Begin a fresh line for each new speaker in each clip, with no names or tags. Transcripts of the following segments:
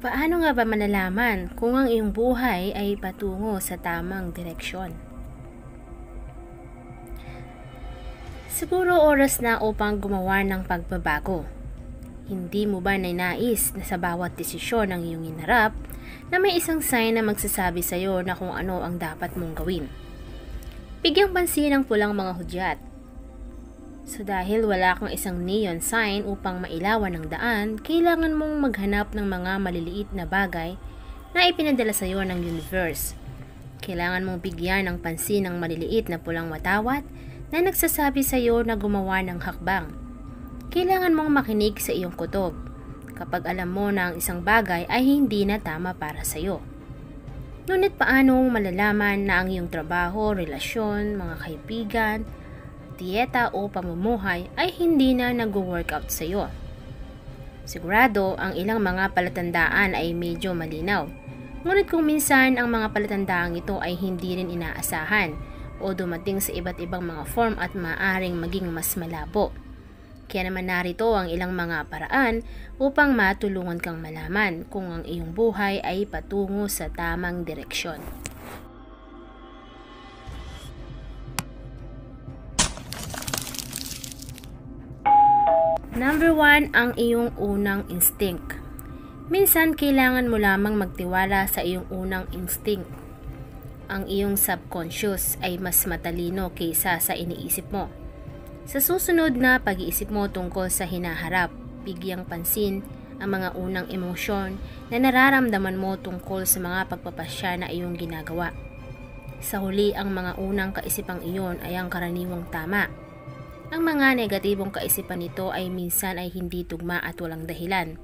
Paano nga ba malalaman kung ang iyong buhay ay patungo sa tamang direksyon? Siguro oras na upang gumawa ng pagbabago. Hindi mo ba nainais na sa bawat desisyon ng iyong inarap na may isang sign na magsasabi sa iyo na kung ano ang dapat mong gawin? Bigyang pansin ang pulang mga hudyat. So dahil wala kang isang neon sign upang mailawan ang daan, kailangan mong maghanap ng mga maliliit na bagay na ipinadala sa iyo ng universe. Kailangan mong bigyan ng pansin ang maliliit na pulang watawat na nagsasabi sa iyo na gumawa ng hakbang. Kailangan mong makinig sa iyong kutob kapag alam mo na ang isang bagay ay hindi na tama para sa iyo. Ngunit paano malalaman na ang iyong trabaho, relasyon, mga kaibigan, dieta o pamumuhay ay hindi na nag-workout sa iyo? Sigurado ang ilang mga palatandaan ay medyo malinaw. Ngunit kung minsan ang mga palatandaang ito ay hindi rin inaasahan o dumating sa iba't ibang mga form at maaring maging mas malabo. Kaya naman narito ang ilang mga paraan upang matulungan kang malaman kung ang iyong buhay ay patungo sa tamang direksyon. Number 1, ang iyong unang instinct. Minsan kailangan mo lamang magtiwala sa iyong unang instinct. Ang iyong subconscious ay mas matalino kaysa sa iniisip mo. Sa susunod na pag-iisip mo tungkol sa hinaharap, bigyang pansin ang mga unang emosyon na nararamdaman mo tungkol sa mga pagpapasya na iyong ginagawa. Sa huli, ang mga unang kaisipang iyon ay ang karaniwang tama. Ang mga negatibong kaisipan nito ay minsan ay hindi tugma at walang dahilan.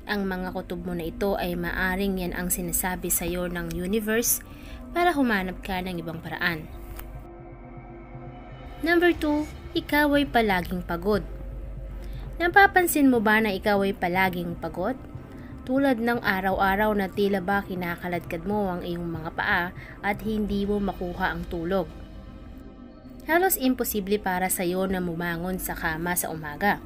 Ang mga kutob mo na ito ay maaring yan ang sinasabi sa iyo ng universe para humanap ka ng ibang paraan. Number 2, ikaw ay palaging pagod. Napapansin mo ba na ikaw ay palaging pagod? Tulad ng araw-araw na tila ba kinakaladkad mo ang iyong mga paa at hindi mo makuha ang tulog. Halos imposible para sa iyo na bumangon sa kama sa umaga.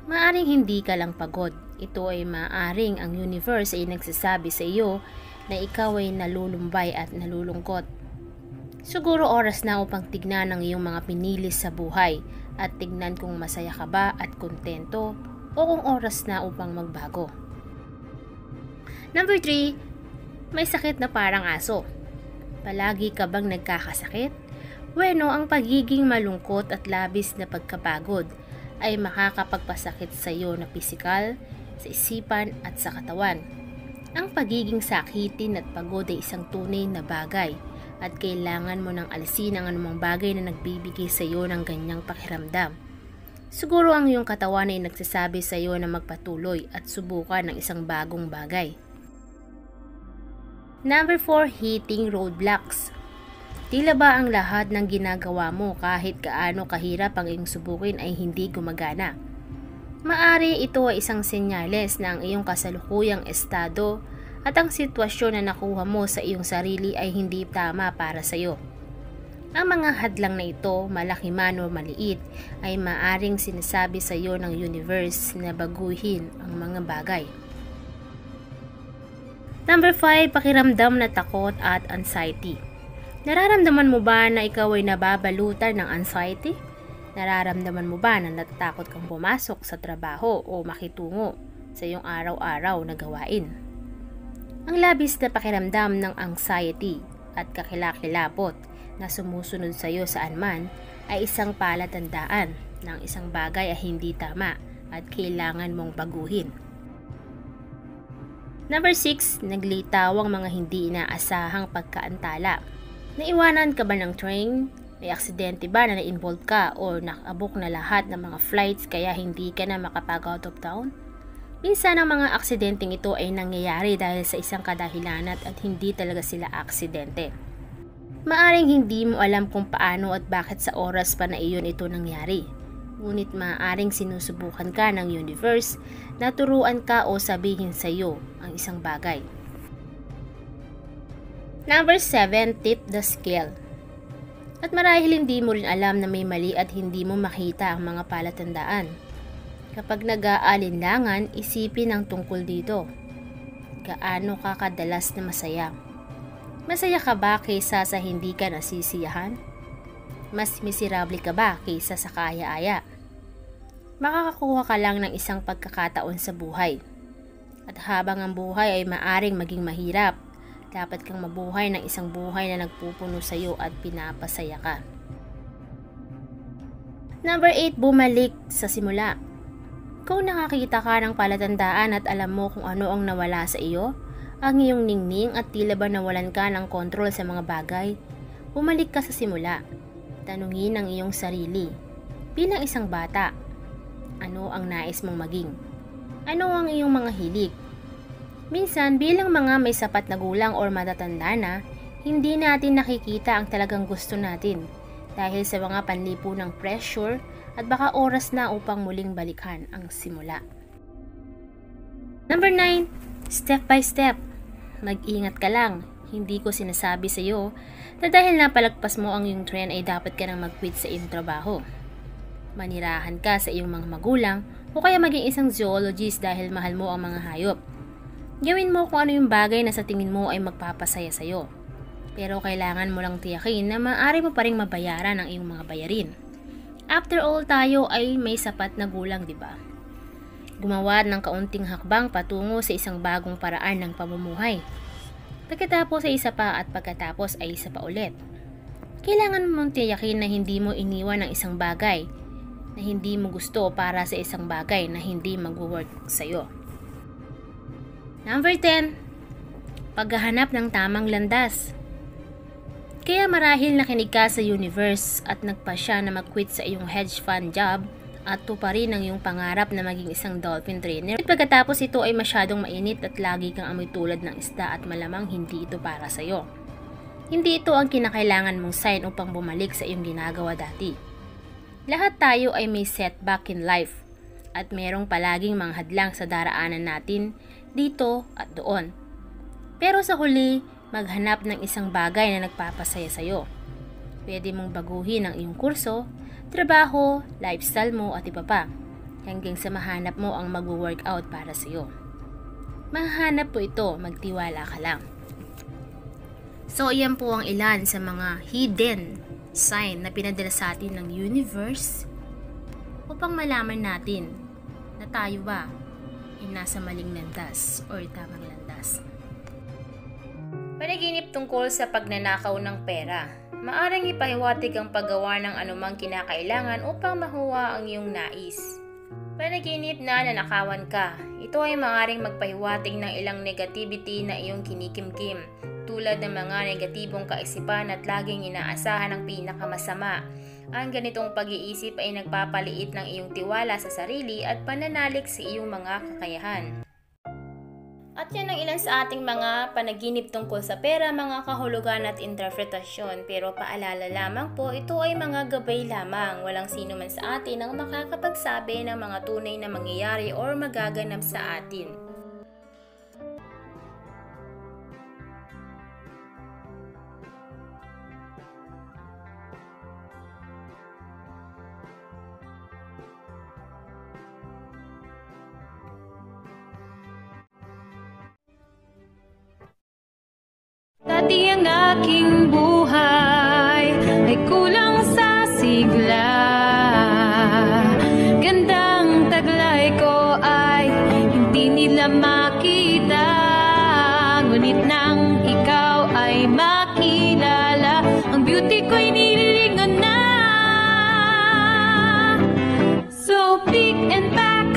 Maaring hindi ka lang pagod. Ito ay maaring ang universe ay nagsasabi sa iyo na ikaw ay nalulumbay at nalulungkot. Siguro oras na upang tignan ang iyong mga pinilis sa buhay at tignan kung masaya ka ba at kontento o kung oras na upang magbago. Number 3, may sakit na parang aso. Palagi ka bang nagkakasakit? Bueno, ang pagiging malungkot at labis na pagkapagod ay makakapagpasakit sa iyo na pisikal, sa isipan at sa katawan. Ang pagiging sakitin at pagod ay isang tunay na bagay at kailangan mo nang alisin ang anumang bagay na nagbibigay sa iyo ng ganyang pakiramdam. Siguro ang iyong katawan ay nagsasabi sa iyo na magpatuloy at subukan ng isang bagong bagay. Number 4, hitting roadblocks. Tila ba ang lahat ng ginagawa mo kahit gaano kahirap ang iyong subukin ay hindi gumagana? Maari ito ay isang senyales na ang iyong kasalukuyang estado at ang sitwasyon na nakuha mo sa iyong sarili ay hindi tama para sa iyo. Ang mga hadlang na ito, malaki man o maliit, ay maaring sinasabi sa iyo ng universe na baguhin ang mga bagay. Number 5, pakiramdam na takot at anxiety. Nararamdaman mo ba na ikaw ay nababalutan ng anxiety? Nararamdaman mo ba na natatakot kang pumasok sa trabaho o makitungo sa iyong araw-araw na gawain? Ang labis na pakiramdam ng anxiety at kakilakilabot na sumusunod sa iyo saan man ay isang palatandaan ng isang bagay ay hindi tama at kailangan mong baguhin. Number 6, naglitaw ang mga hindi inaasahang pagkaantala. Naiwanan ka ba ng train? May aksidente ba na na-involve ka o nakabook na lahat ng mga flights kaya hindi ka na makapag-out of town? Minsan ang mga aksidenteng ito ay nangyayari dahil sa isang kadahilanan at hindi talaga sila aksidente. Maaring hindi mo alam kung paano at bakit sa oras pa na iyon ito nangyari. Ngunit maaaring sinusubukan ka ng universe na turuan ka o sabihin sa iyo ang isang bagay. Number 7, tip the scale. At marahil hindi mo rin alam na may mali at hindi mo makita ang mga palatandaan. Kapag nag-aalinlangan, isipin ang tungkol dito. Gaano ka kadalas na masaya? Masaya ka ba kaysa sa hindi ka nasisiyahan? Mas miserable ka ba kaysa sa kaaya-aya? Makakakuha ka lang ng isang pagkakataon sa buhay. At habang ang buhay ay maaring maging mahirap, dapat kang mabuhay ng isang buhay na nagpupuno sa iyo at pinapasaya ka. Number 8, bumalik sa simula. Kung nakakita ka ng palatandaan at alam mo kung ano ang nawala sa iyo, ang iyong ningning at tila ba nawalan ka ng kontrol sa mga bagay, bumalik ka sa simula. Tanungin ang iyong sarili. Bilang isang bata, ano ang nais mong maging? Ano ang iyong mga hilig? Minsan, bilang mga may sapat na gulang o matatanda na, hindi natin nakikita ang talagang gusto natin dahil sa mga panlipunang pressure at baka oras na upang muling balikan ang simula. Number 9, step by step. Mag-ingat ka lang. Hindi ko sinasabi sa iyo na dahil napalagpas mo ang iyong trend ay dapat ka nang mag-quit sa iyong trabaho. Manirahan ka sa iyong mga magulang o kaya maging isang zoologist dahil mahal mo ang mga hayop. Gawin mo kung ano yung bagay na sa tingin mo ay magpapasaya sa iyo. Pero kailangan mo lang tiyakin na maaari mo pa ring mabayaran ang iyong mga bayarin. After all, tayo ay may sapat na gulang, di ba? Gumawa ng kaunting hakbang patungo sa isang bagong paraan ng pamumuhay. Pagkatapos ay isa pa at pagkatapos ay isa pa ulit. Kailangan mong tiyakin na hindi mo iniwan ang isang bagay na hindi mo gusto para sa isang bagay na hindi mag-work sa'yo. Number 10, paghahanap ng tamang landas. Kaya marahil nakinig ka sa universe at nagpasya na mag-quit sa iyong hedge fund job at tuparin ang iyong pangarap na maging isang dolphin trainer. At pagkatapos ito ay masyadong mainit at lagi kang amoy tulad ng isda at malamang hindi ito para sa iyo. Hindi ito ang kinakailangan mong sign upang bumalik sa iyong ginagawa dati. Lahat tayo ay may setback in life at merong palaging mga hadlang sa daraanan natin dito at doon. Pero sa huli, maghanap ng isang bagay na nagpapasaya sa iyo. Pwede mong baguhin ang iyong kurso, trabaho, lifestyle mo at iba pa, hanggang sa mahanap mo ang mag-workout para sa iyo. Mahanap po ito, magtiwala ka lang. So, iyan po ang ilan sa mga hidden sign na pinadala sa atin ng universe upang malaman natin na tayo ba ay nasa maling landas o tamang landas. Panaginip tungkol sa pagnanakaw ng pera. Maaring ipahiwatig ang paggawa ng anumang kinakailangan upang mahuwa ang iyong nais. Panaginip na nanakawan ka. Ito ay maaring magpahiwatig ng ilang negativity na iyong kinikimkim, tulad ng mga negatibong kaisipan at laging inaasahan ang pinakamasama. Ang ganitong pag-iisip ay nagpapaliit ng iyong tiwala sa sarili at pananalig sa iyong mga kakayahan. At yan ang ilan sa ating mga panaginip tungkol sa pera, mga kahulugan at interpretasyon. Pero paalala lamang po, ito ay mga gabay lamang. Walang sino man sa atin ang makakapagsabi ng mga tunay na mangyayari o magaganap sa atin.
Dati ang aking buhay ay kulang sa sigla. Gandang taglay ko ay hindi nila makita. Ngunit nang ikaw ay makilala, ang beauty ko'y nililingon na. So pick and pack,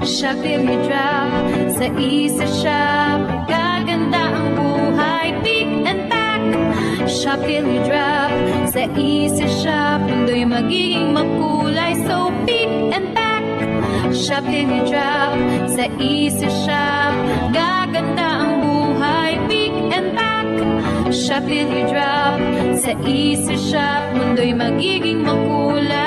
shop till you drop. Sa isa shop, gaganda ang buhay. Pick and pack, shop till you drop. Sa isa shop, mundo'y magiging makulay. So pick and pack, shop till you drop. Sa isa shop, gaganda ang buhay. Pick and pack, shop till you drop. Sa isa shop, mundo'y magiging makulay.